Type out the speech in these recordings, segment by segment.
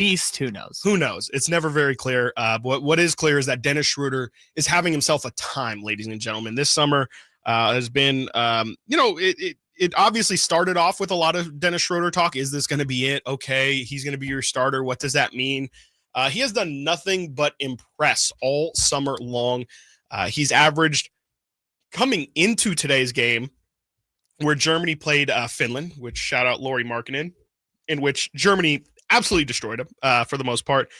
least, who knows? Who knows? It's never very clear. What is clear is that Dennis Schroeder is having himself a time, ladies and gentlemen. This summer has been, it obviously started off with a lot of Dennis Schroeder talk. Is this going to be it? Okay, he's going to be your starter. What does that mean? He has done nothing but impress all summer long. He's averaged, coming into today's game, where Germany played Finland, which shout out Lauri Markkanen, in which Germany absolutely destroyed him for the most part.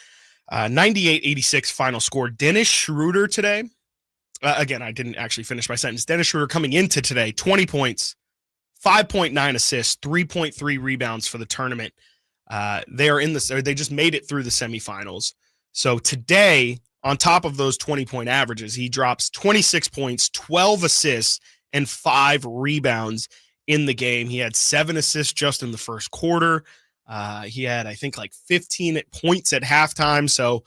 98-86 final score. Dennis Schroeder today, again, I didn't actually finish my sentence. Dennis Schroeder coming into today, 20 points, 5.9 assists, 3.3 rebounds for the tournament. They just made it through the semifinals. So today, on top of those 20-point averages, he drops 26 points, 12 assists, and 5 rebounds in the game. He had 7 assists just in the first quarter. He had, I think, like 15 points at halftime. So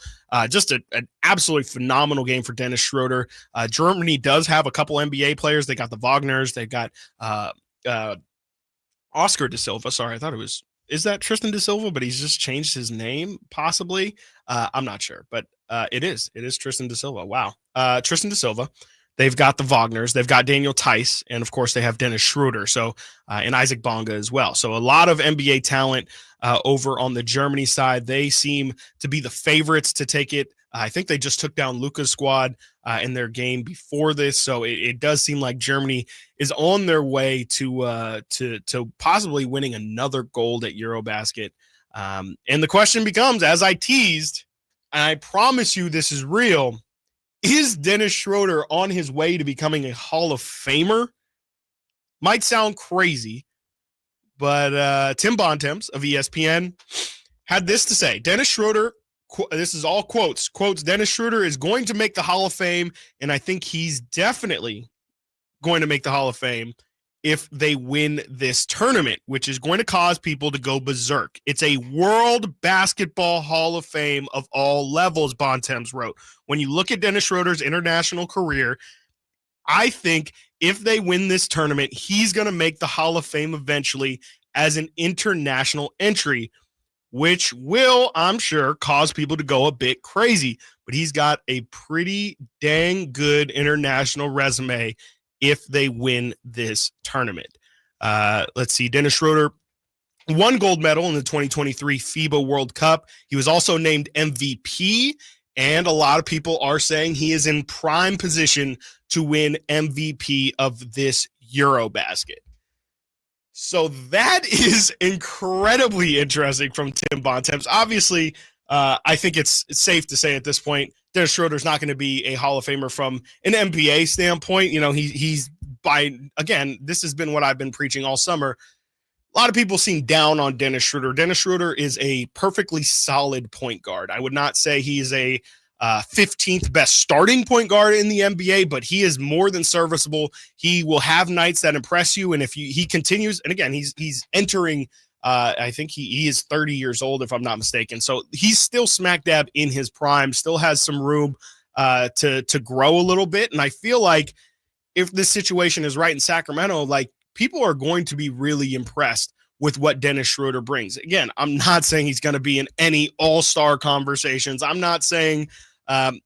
just an absolutely phenomenal game for Dennis Schroeder. Germany does have a couple NBA players. They got the Wagners. They got Oscar da Silva. Sorry, I thought it was, is that Tristan da Silva? But he's just changed his name, possibly. I'm not sure, but it is Tristan da Silva. Wow. Tristan da Silva. They've got the Wagners. They've got Daniel Tice. And, of course, they have Dennis Schroeder. So, and Isaac Bonga as well. So a lot of NBA talent over on the Germany side. They seem to be the favorites to take it. I think they just took down Luka's squad in their game before this. So it does seem like Germany is on their way to possibly winning another gold at EuroBasket. And the question becomes, as I teased, and I promise you this is real, is Dennis Schroeder on his way to becoming a Hall of Famer? Might sound crazy, but Tim Bontemps of ESPN had this to say. Dennis Schroeder, this is all quotes, Dennis Schroeder is going to make the Hall of Fame, and I think he's definitely going to make the Hall of Fame if they win this tournament, which is going to cause people to go berserk. It's a World Basketball Hall of Fame of all levels, Bontemps wrote. When you look at Dennis Schroeder's international career, I think if they win this tournament, he's going to make the Hall of Fame eventually as an international entry, which will, I'm sure, cause people to go a bit crazy. But he's got a pretty dang good international resume if they win this tournament. Let's see. Dennis Schroeder won gold medal in the 2023 FIBA World Cup. He was also named MVP, and a lot of people are saying he is in prime position to win MVP of this EuroBasket. So that is incredibly interesting from Tim Bontemps. Obviously, I think it's safe to say at this point, Dennis Schroeder's not going to be a Hall of Famer from an NBA standpoint. You know, he's again, this has been what I've been preaching all summer. A lot of people seem down on Dennis Schroeder. Dennis Schroeder is a perfectly solid point guard. I would not say he's a 15th best starting point guard in the NBA, but he is more than serviceable. He will have nights that impress you. And if he continues, and again, he's entering, I think he is 30 years old, if I'm not mistaken. So he's still smack dab in his prime, still has some room to grow a little bit. And I feel like if this situation is right in Sacramento, like people are going to be really impressed with what Dennis Schroeder brings. Again, I'm not saying he's going to be in any all-star conversations. I'm not saying,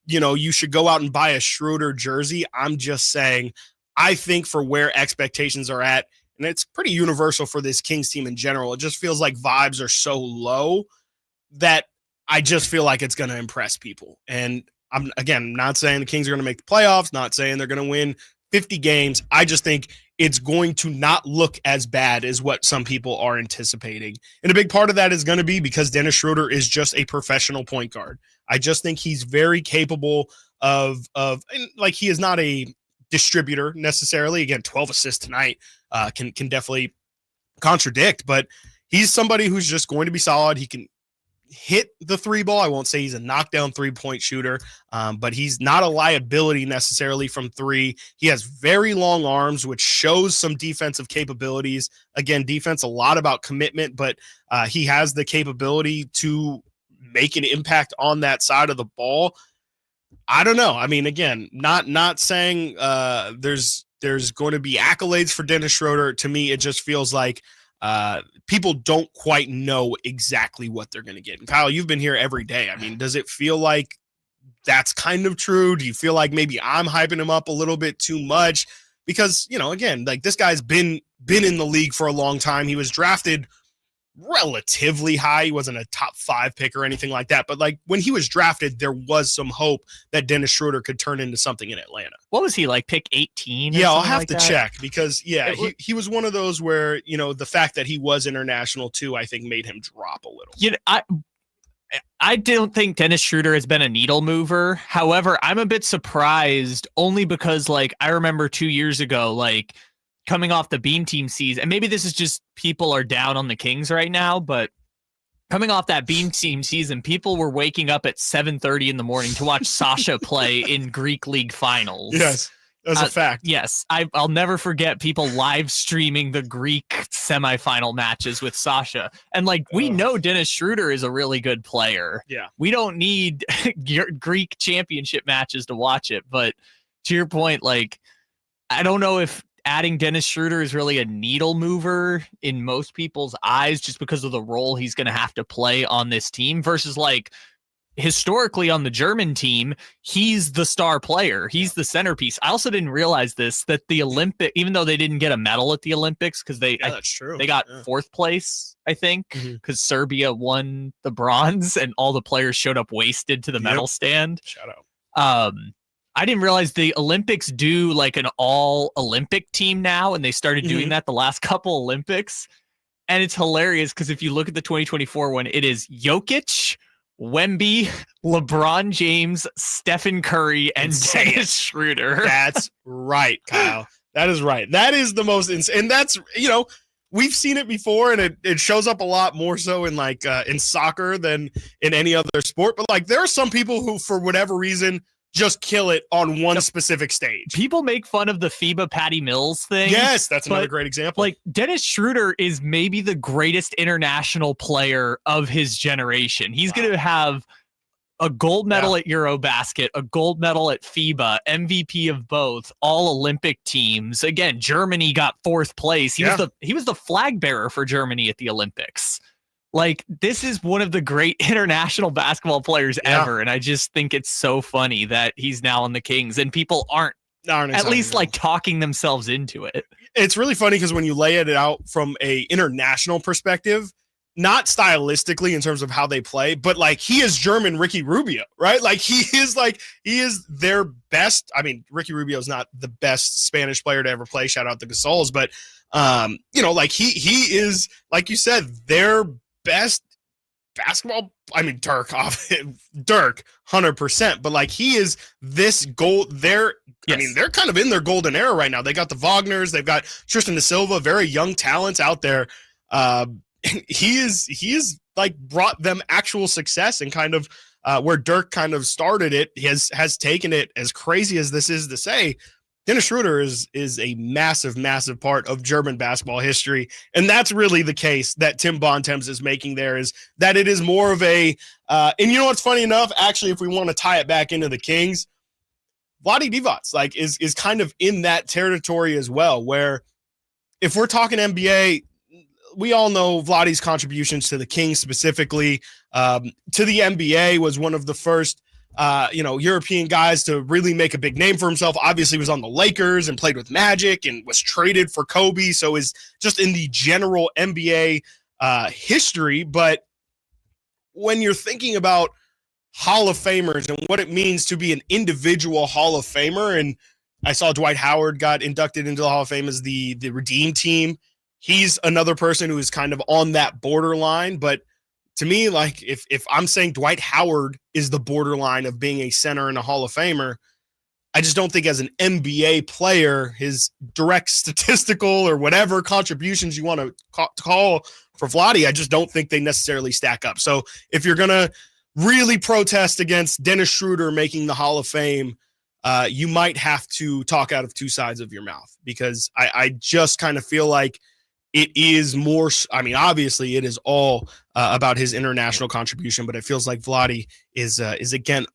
you should go out and buy a Schroeder jersey. I'm just saying, I think for where expectations are at, and it's pretty universal for this Kings team in general, it just feels like vibes are so low that I just feel like it's going to impress people. And I'm, again, not saying the Kings are going to make the playoffs, not saying they're going to win 50 games. I just think it's going to not look as bad as what some people are anticipating. And a big part of that is going to be because Dennis Schroeder is just a professional point guard. I just think he's very capable of like, he is not a distributor necessarily. Again, 12 assists tonight can definitely contradict, but he's somebody who's just going to be solid. He can hit the three ball. I won't say he's a knockdown 3-point shooter, but he's not a liability necessarily from three. He has very long arms, which shows some defensive capabilities. Again, defense, a lot about commitment, but he has the capability to make an impact on that side of the ball. I don't know. I mean, again, not saying there's going to be accolades for Dennis Schroeder. To me, it just feels like people don't quite know exactly what they're going to get. And Kyle, you've been here every day. I mean, does it feel like that's kind of true? Do you feel like maybe I'm hyping him up a little bit too much? Because, again, like this guy's been in the league for a long time. He was drafted relatively high. He wasn't a top 5 pick or anything like that. But like when he was drafted, there was some hope that Dennis Schroeder could turn into something in Atlanta. What was he, like pick 18? Yeah, I'll have to check because he was one of those where, the fact that he was international too, I think made him drop a little. I don't think Dennis Schroeder has been a needle mover. However, I'm a bit surprised only because like I remember 2 years ago, like coming off the Beam Team season, and maybe this is just people are down on the Kings right now, but coming off that Beam Team season, people were waking up at 7:30 in the morning to watch Sasha play in Greek League finals. Yes, that's a fact. Yes, I'll never forget people live streaming the Greek semifinal matches with Sasha. And like, we know Dennis Schroeder is a really good player. Yeah. We don't need Greek championship matches to watch it. But to your point, like, I don't know if adding Dennis Schroeder is really a needle mover in most people's eyes just because of the role he's going to have to play on this team versus like historically on the German team, he's the star player. He's the centerpiece. I also didn't realize this, that the Olympic, even though they didn't get a medal at the Olympics because that's true. They got 4th place, I think, because Serbia won the bronze and all the players showed up wasted to the medal stand. Shout out. I didn't realize the Olympics do like an all Olympic team now, and they started doing that the last couple Olympics. And it's hilarious because if you look at the 2024 one, it is Jokic, Wemby, LeBron James, Stephen Curry, and Dennis Schroeder. That's right, Kyle. That is right. That is the most insane. And that's, we've seen it before, and it shows up a lot more so in like in soccer than in any other sport. But like there are some people who, for whatever reason, just kill it on one specific stage. People make fun of the FIBA Patty Mills thing. Yes, that's another great example. Like Dennis Schroeder is maybe the greatest international player of his generation. He's going to have a gold medal at EuroBasket, a gold medal at FIBA, MVP of both, all Olympic teams. Again, Germany got 4th place. He was the flag bearer for Germany at the Olympics. Like, this is one of the great international basketball players ever, and I just think it's so funny that he's now on the Kings, and people aren't at least like talking themselves into it. It's really funny because when you lay it out from a international perspective, not stylistically in terms of how they play, but like he is German Ricky Rubio, right? Like he is their best. I mean, Ricky Rubio is not the best Spanish player to ever play. Shout out the Gasols, but like he is, like you said, their best basketball. I mean, Dirk, 100%, but like he is this gold. I mean, they're kind of in their golden era right now. They got the Wagners, they've got Tristan da Silva, very young talents out there. He is like brought them actual success, and kind of where Dirk kind of started it, has taken it. As crazy as this is to say, Dennis Schroeder is a massive, massive part of German basketball history. And that's really the case that Tim Bontemps is making there, is that it is more of a and you know what's funny enough, actually, if we want to tie it back into the Kings, Vlade Divac like is kind of in that territory as well, where if we're talking NBA, we all know Vlade's contributions to the Kings specifically, to the NBA, was one of the first European guys to really make a big name for himself. Obviously was on the Lakers and played with Magic and was traded for Kobe. So is just in the general NBA history. But when you're thinking about Hall of Famers and what it means to be an individual Hall of Famer, and I saw Dwight Howard got inducted into the Hall of Fame as the Redeem Team. He's another person who is kind of on that borderline, but to me, like if I'm saying Dwight Howard is the borderline of being a center and a Hall of Famer, I just don't think as an NBA player, his direct statistical or whatever contributions you want to call for Vlade, I just don't think they necessarily stack up. So if you're going to really protest against Dennis Schroeder making the Hall of Fame, you might have to talk out of two sides of your mouth, because I just kind of feel like it is more, I mean, obviously it is all about his international contribution, but it feels like Vlade is again,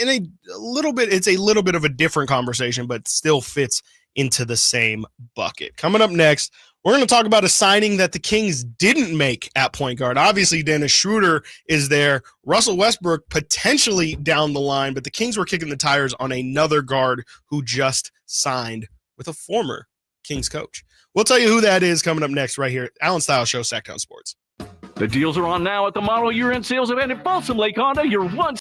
in a little bit, it's a little bit of a different conversation, but still fits into the same bucket. Coming up next, We're going to talk about a signing that the Kings didn't make at point guard. Obviously, Dennis Schroeder is there. Russell Westbrook potentially down the line, but the Kings were kicking the tires on another guard who just signed with a former Kings coach. We'll tell you who that is coming up next right here at Alan Style Show, Sactown Sports. The deals are on now at the model year-end sales event at Balsam Lake Honda, your one